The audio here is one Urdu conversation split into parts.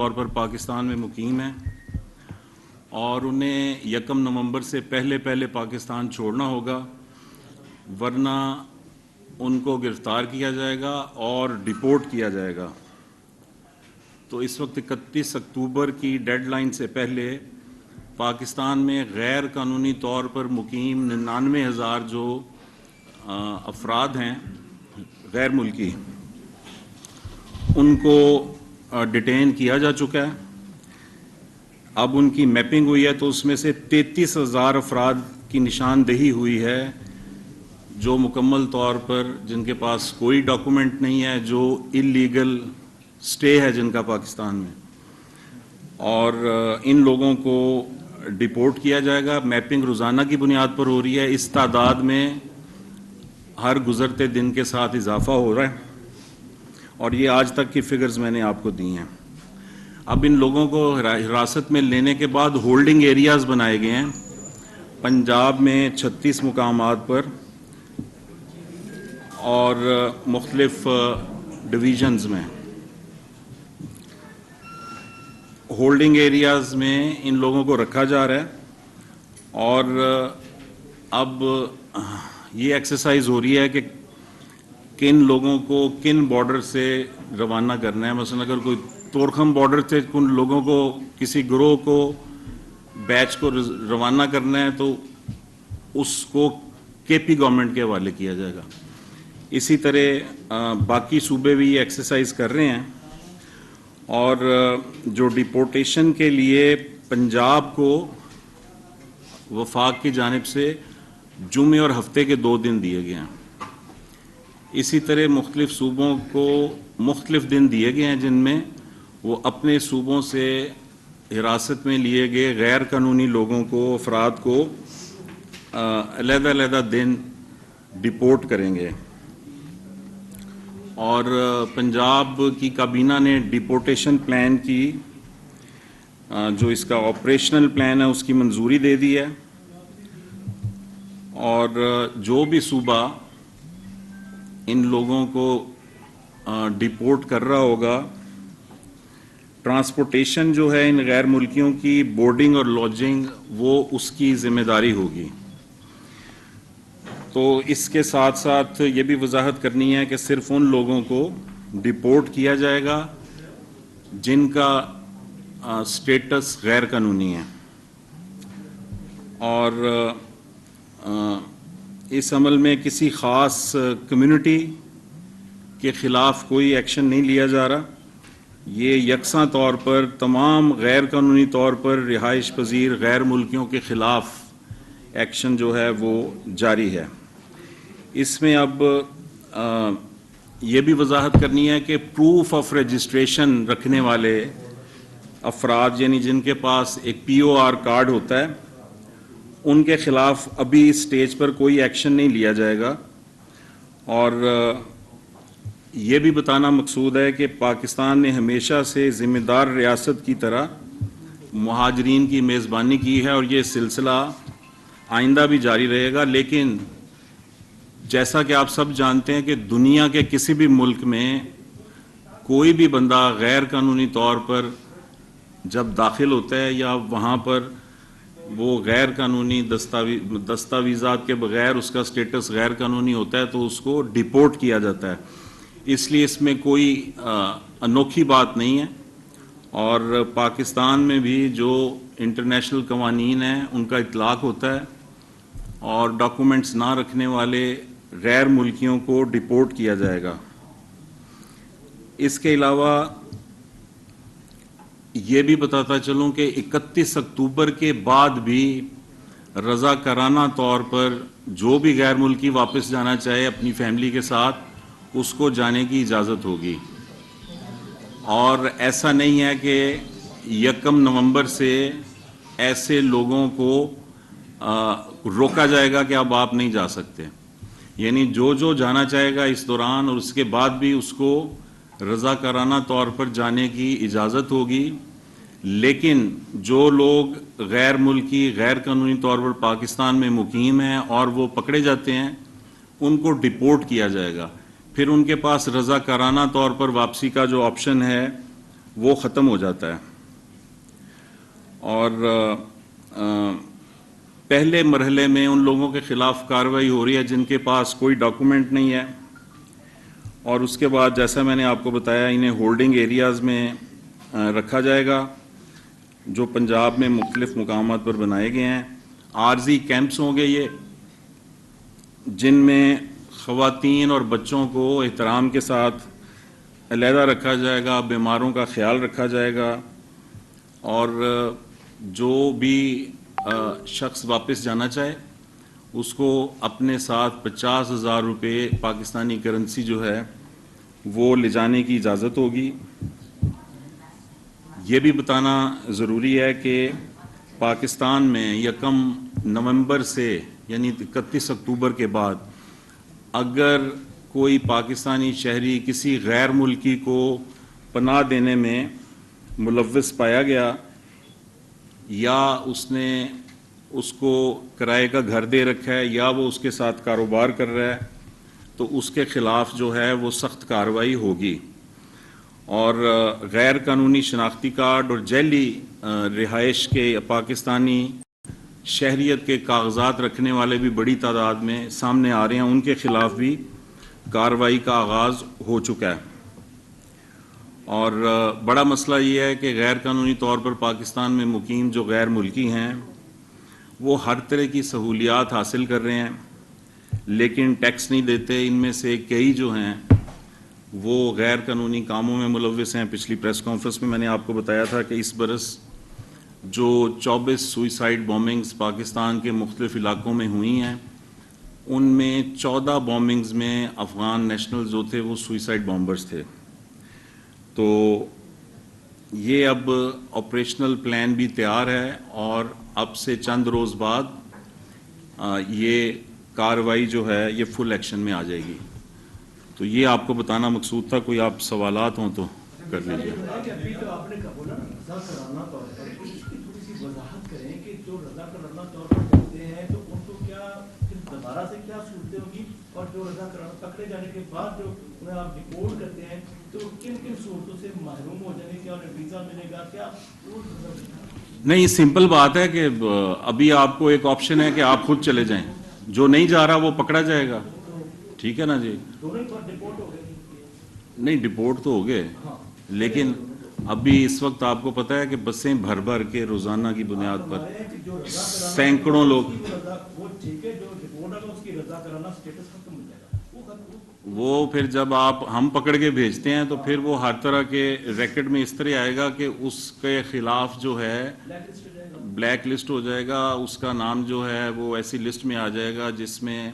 طور پر پاکستان میں مقیم ہیں اور انہیں 1 نومبر سے پہلے پاکستان چھوڑنا ہوگا، ورنہ ان کو گرفتار کیا جائے گا اور ڈیپورٹ کیا جائے گا۔ تو اس وقت 31 اکتوبر کی ڈیڈ لائن سے پہلے پاکستان میں غیر قانونی طور پر مقیم 99,000 جو افراد ہیں غیر ملکی، ان کو ڈیٹین کیا جا چکا ہے۔ اب ان کی میپنگ ہوئی ہے تو اس میں سے 33,000 افراد کی نشاندہی ہوئی ہے جو مکمل طور پر جن کے پاس کوئی ڈاکومنٹ نہیں ہے، جو اللیگل سٹے ہے جن کا پاکستان میں، اور ان لوگوں کو ڈیپورٹ کیا جائے گا۔ میپنگ روزانہ کی بنیاد پر ہو رہی ہے، اس تعداد میں ہر گزرتے دن کے ساتھ اضافہ ہو رہا ہے، اور یہ آج تک کی فگرز میں نے آپ کو دی ہیں۔ اب ان لوگوں کو حراست میں لینے کے بعد ہولڈنگ ایریاز بنائے گئے ہیں پنجاب میں 36 مقامات پر اور مختلف ڈویژنز میں۔ ہولڈنگ ایریاز میں ان لوگوں کو رکھا جا رہا ہے، اور اب یہ ایکسرسائز ہو رہی ہے کہ کن لوگوں کو کن بارڈر سے روانہ کرنا ہے۔ مثلا اگر کوئی تورخم بارڈر سے کن لوگوں کو، کسی گروہ کو، بیچ کو روانہ کرنا ہے تو اس کو کے پی گورنمنٹ کے حوالے کیا جائے گا۔ اسی طرح باقی صوبے بھی یہ ایکسرسائز کر رہے ہیں، اور جو ڈیپورٹیشن کے لیے پنجاب کو وفاق کی جانب سے جمعے اور ہفتے کے 2 دن دیے گئے ہیں۔ اسی طرح مختلف صوبوں کو مختلف دن دیے گئے ہیں جن میں وہ اپنے صوبوں سے حراست میں لیے گئے غیر قانونی لوگوں کو، افراد کو علیحدہ دن ڈیپورٹ کریں گے۔ اور پنجاب کی کابینہ نے ڈیپورٹیشن پلان کی جو اس کا آپریشنل پلان ہے اس کی منظوری دے دی ہے، اور جو بھی صوبہ ان لوگوں کو ڈیپورٹ کر رہا ہوگا، ٹرانسپورٹیشن جو ہے ان غیر ملکیوں کی، بورڈنگ اور لاڈجنگ، وہ اس کی ذمہ داری ہوگی۔ تو اس کے ساتھ ساتھ یہ بھی وضاحت کرنی ہے کہ صرف ان لوگوں کو ڈیپورٹ کیا جائے گا جن کا سٹیٹس غیر قانونی ہے، اور اس عمل میں کسی خاص کمیونٹی کے خلاف کوئی ایکشن نہیں لیا جا رہا۔ یہ یکساں طور پر تمام غیر قانونی طور پر رہائش پذیر غیر ملکیوں کے خلاف ایکشن جو ہے وہ جاری ہے۔ اس میں اب یہ بھی وضاحت کرنی ہے کہ پروف آف رجسٹریشن رکھنے والے افراد، یعنی جن کے پاس ایک پی او آر کارڈ ہوتا ہے، ان کے خلاف ابھی اس سٹیج پر کوئی ایکشن نہیں لیا جائے گا۔ اور یہ بھی بتانا مقصود ہے کہ پاکستان نے ہمیشہ سے ذمہ دار ریاست کی طرح مہاجرین کی میزبانی کی ہے، اور یہ سلسلہ آئندہ بھی جاری رہے گا۔ لیکن جیسا کہ آپ سب جانتے ہیں کہ دنیا کے کسی بھی ملک میں کوئی بھی بندہ غیر قانونی طور پر جب داخل ہوتا ہے یا وہاں پر وہ غیر قانونی دستاویزات کے بغیر اس کا سٹیٹس غیر قانونی ہوتا ہے تو اس کو ڈیپورٹ کیا جاتا ہے۔ اس لیے اس میں کوئی انوکھی بات نہیں ہے، اور پاکستان میں بھی جو انٹرنیشنل قوانین ہیں ان کا اطلاق ہوتا ہے، اور ڈاکومنٹس نہ رکھنے والے غیر ملکیوں کو ڈیپورٹ کیا جائے گا۔ اس کے علاوہ یہ بھی بتاتا چلوں کہ 31 اکتوبر کے بعد بھی رضاکارانہ طور پر جو بھی غیر ملکی واپس جانا چاہے اپنی فیملی کے ساتھ، اس کو جانے کی اجازت ہوگی، اور ایسا نہیں ہے کہ 1 نومبر سے ایسے لوگوں کو روکا جائے گا کہ اب آپ نہیں جا سکتے۔ یعنی جو جانا چاہے گا اس دوران اور اس کے بعد بھی اس کو رضاکارانہ طور پر جانے کی اجازت ہوگی، لیکن جو لوگ غیر ملکی غیر قانونی طور پر پاکستان میں مقیم ہیں اور وہ پکڑے جاتے ہیں، ان کو ڈیپورٹ کیا جائے گا۔ پھر ان کے پاس رضاکارانہ طور پر واپسی کا جو آپشن ہے وہ ختم ہو جاتا ہے. اور پہلے مرحلے میں ان لوگوں کے خلاف کارروائی ہو رہی ہے جن کے پاس کوئی ڈاکومنٹ نہیں ہے, اور اس کے بعد جیسا میں نے آپ کو بتایا انہیں ہولڈنگ ایریاز میں رکھا جائے گا جو پنجاب میں مختلف مقامات پر بنائے گئے ہیں. عارضی کیمپس ہوں گے یہ, جن میں خواتین اور بچوں کو احترام کے ساتھ علیحدہ رکھا جائے گا, بیماروں کا خیال رکھا جائے گا, اور جو بھی شخص واپس جانا چاہے اس کو اپنے ساتھ 50,000 روپے پاکستانی کرنسی جو ہے وہ لے جانے کی اجازت ہوگی. یہ بھی بتانا ضروری ہے کہ پاکستان میں 1 نومبر سے یعنی 31 اکتوبر کے بعد اگر کوئی پاکستانی شہری کسی غیر ملکی کو پناہ دینے میں ملوث پایا گیا یا اس نے اس کو کرائے کا گھر دے رکھا ہے یا وہ اس کے ساتھ کاروبار کر رہا ہے تو اس کے خلاف جو ہے وہ سخت کارروائی ہوگی. اور غیر قانونی شناختی کارڈ اور جعلی رہائش کے پاکستانی شہریت کے کاغذات رکھنے والے بھی بڑی تعداد میں سامنے آ رہے ہیں, ان کے خلاف بھی کارروائی کا آغاز ہو چکا ہے. اور بڑا مسئلہ یہ ہے کہ غیر قانونی طور پر پاکستان میں مقیم جو غیر ملکی ہیں وہ ہر طرح کی سہولیات حاصل کر رہے ہیں لیکن ٹیکس نہیں دیتے. ان میں سے کئی جو ہیں وہ غیر قانونی کاموں میں ملوث ہیں. پچھلی پریس کانفرنس میں میں نے آپ کو بتایا تھا کہ اس برس جو 24 سوئسائڈ بومبنگز پاکستان کے مختلف علاقوں میں ہوئی ہیں ان میں 14 بومبنگز میں افغان نیشنل جو تھے وہ سوئسائڈ بامبرز تھے. تو یہ اب آپریشنل پلان بھی تیار ہے اور اب سے چند روز بعد یہ کارروائی جو ہے یہ فل ایکشن میں آ جائے گی. تو یہ آپ کو بتانا مقصود تھا. کوئی آپ سوالات ہوں تو کر لیجیے. نہیں, سمپل بات ہے کہ ابھی آپ کو ایک آپشن ہے کہ آپ خود چلے جائیں, جو نہیں جا رہا وہ پکڑا جائے گا. ٹھیک ہے نا جی. نہیں, ڈپورٹ تو ہو گئے لیکن ابھی اس وقت آپ کو پتہ ہے کہ بسیں بھر بھر کے روزانہ کی بنیاد پر سینکڑوں لوگ, وہ پھر جب ہم پکڑ کے بھیجتے ہیں تو پھر وہ ہر طرح کے ریکٹ میں اس طرح آئے گا کہ اس کے خلاف جو ہے بلیک لسٹ ہو جائے گا. اس کا نام جو ہے وہ ایسی لسٹ میں آ جائے گا جس میں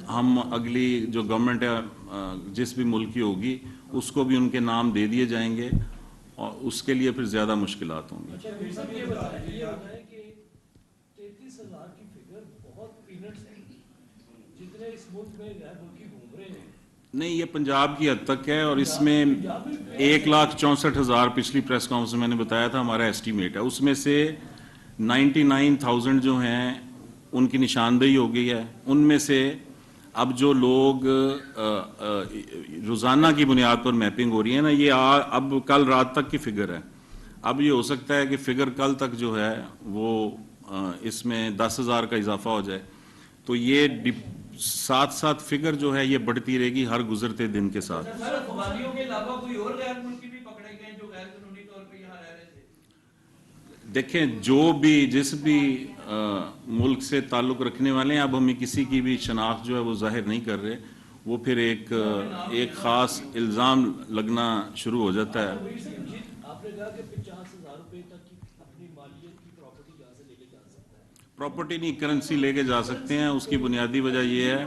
ہم اگلی جو گورنمنٹ ہے جس بھی ملک کی ہوگی اس کو بھی ان کے نام دے دیے جائیں گے اور اس کے لیے پھر زیادہ مشکلات ہوں گی. نہیں, یہ پنجاب کی حد تک ہے اور اس میں 1,64,000 پچھلی پریس کانفرنس میں نے بتایا تھا ہمارا ایسٹیمیٹ ہے. اس میں سے 99,000 جو ہیں ان کی نشاندہی ہو گئی ہے. ان میں سے اب جو لوگ روزانہ کی بنیاد پر میپنگ ہو رہی ہے نا, یہ اب کل رات تک کی فگر ہے. اب یہ ہو سکتا ہے کہ فگر کل تک جو ہے وہ اس میں 10,000 کا اضافہ ہو جائے. تو یہ ساتھ ساتھ فگر جو ہے یہ بڑھتی رہے گی ہر گزرتے دن کے ساتھ. دیکھیں, جو بھی جس بھی ملک سے تعلق رکھنے والے ہیں اب ہمیں کسی کی بھی شناخت جو ہے وہ ظاہر نہیں کر رہے. وہ پھر ایک خاص الزام لگنا شروع ہو جاتا ہے. پراپرٹی نہیں, کرنسی لے کے جا سکتے ہیں. اس کی بنیادی وجہ یہ ہے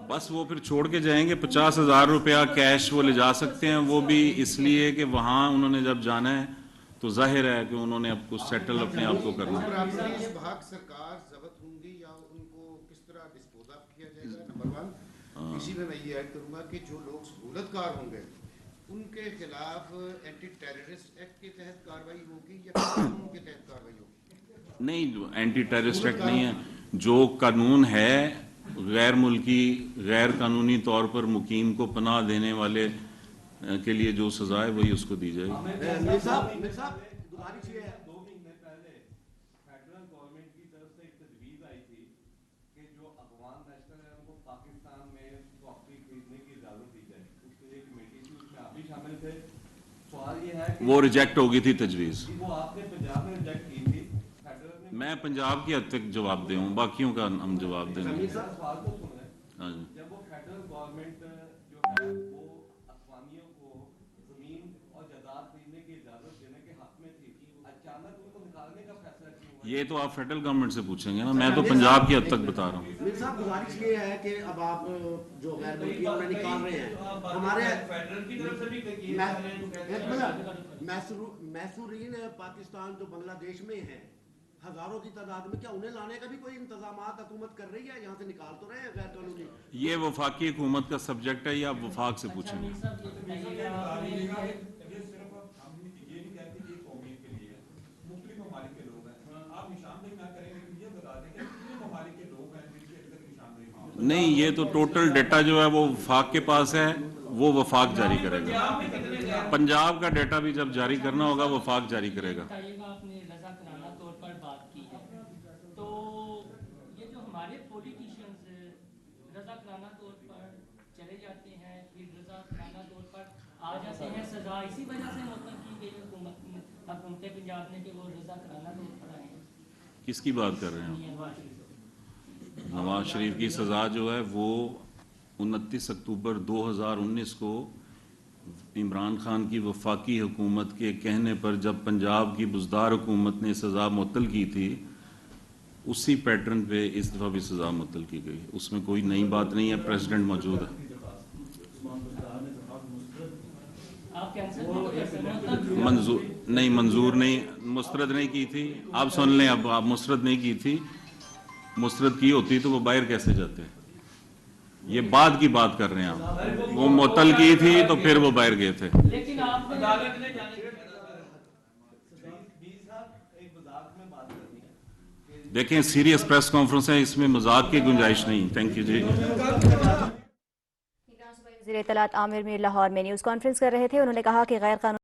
بس وہ پھر چھوڑ کے جائیں گے. 50,000 روپیہ کیش وہ لے جا سکتے ہیں, وہ بھی اس لیے کہ وہاں انہوں نے جب جانا ہے تو ظاہر ہے کہ انہوں نے اب کچھ سیٹل اپنے آپ کو کرنا ہے. اسی میں یہ ایڈ کروں گا کہ جو لوگ سہولت کار ہوں گے ان کے خلاف اینٹی ٹیررسٹ ایکٹ کے تحت کارروائی ہوگی یا قانون کے تحت کارروائی ہوگی؟ نہیں, اینٹی ٹیررسٹ ایکٹ نہیں ہے. جو قانون ہے غیر ملکی غیر قانونی طور پر مقیم کو پناہ دینے والے کے لیے جو سزا ہے وہی اس کو دی جائے گی. میر صاحب گزارش یہ ہے 2 مہینے پہلے فیڈرل گورنمنٹ کی طرف سے ایک تجویز آئی تھی کہ جو افغان نیشنل ہے ان کو پاکستان میں پراپرٹی خریدنے کی اجازت دی جائے. اس کے لیے کمیٹی تھی, اس میں آپ بھی شامل تھے. سوال یہ ہے کہ وہ ریجیکٹ ہو گئی تھی تجویز. وہ آپ نے پنجاب میں ریجیکٹ کی تھی, فیڈرل نے. میں پنجاب کی حد تک جواب دے ہوں, باقیوں کا ہم جواب دیں گے. سوال تو سن رہے ہیں. ہاں جی. جب وہ فیڈرل گورنمنٹ جو ہے وہ افغانیوں کو زمین اور جائیداد خریدنے کی اجازت دینے کے حق میں تھی, اچانک ان کو نکالنے کا فیصلہ کیوں ہوا؟ یہ تو آپ فیڈرل گورنمنٹ سے پوچھیں گے نا, میں تو پنجاب کی حد تک بتا رہا ہوں. میر صاحب گزارش یہ ہے کہ اب آپ جو غیر ملکی انہیں نکال رہے ہیں, ہمارے فیڈرل کی طرف سے بھی محصورین پاکستان جو بنگلہ دیش میں ہیں ہزاروں کی تعداد میں, کیا انہیں لانے کا بھی کوئی انتظامات حکومت کر رہی ہے؟ یہاں سے نکال تو رہے ہیں غیر قانونی. یہ وفاقی حکومت کا سبجیکٹ ہے, یہ آپ وفاق سے پوچھیں گے. نہیں, یہ تو ٹوٹل ڈیٹا جو ہے وہ وفاق کے پاس ہے, وہ وفاق جاری کرے گا. پنجاب کا ڈیٹا بھی جب جاری کرنا ہوگا وفاق جاری کرے گا. آپ نے رضا کرانہ طور پر بات کی ہے, تو یہ جو ہمارے پولیٹیشینز رضا کرانہ طور پر چلے جاتے ہیں, پھر رضا کرانہ طور پر آ جاتے ہیں, سزا اسی وجہ سے مطلب کی گئی حکومت پنجاب نے کہ وہ رضا کرانہ طور پر آئے ہیں. کس کی بات کر رہے ہیں؟ نواز شریف کی سزا جو ہے وہ 29 اکتوبر 2019 کو عمران خان کی وفاقی حکومت کے کہنے پر جب پنجاب کی بزدار حکومت نے سزا معطل کی تھی, اسی پیٹرن پہ اس دفعہ بھی سزا معطل کی گئی. اس میں کوئی نئی بات نہیں ہے, پریزیڈنٹ موجود ہے. منظور نہیں, مسترد نہیں کی تھی. آپ سن لیں, اب آپ مسترد نہیں کی تھی. مسترد کی ہوتی تو وہ باہر کیسے جاتے؟ یہ بعد کی بات کر رہے ہیں آپ. وہ معطل کی تھی تو پھر وہ باہر گئے تھے. لیکن آپ عدالت نے دیکھیں, سیریس پریس کانفرنس ہے, اس میں مذاق کی گنجائش نہیں. تھینک یو جی. وزیر اطلاعات عامر میر لاہور میں نیوز کانفرنس کر رہے تھے. انہوں نے کہا کہ غیر قانونی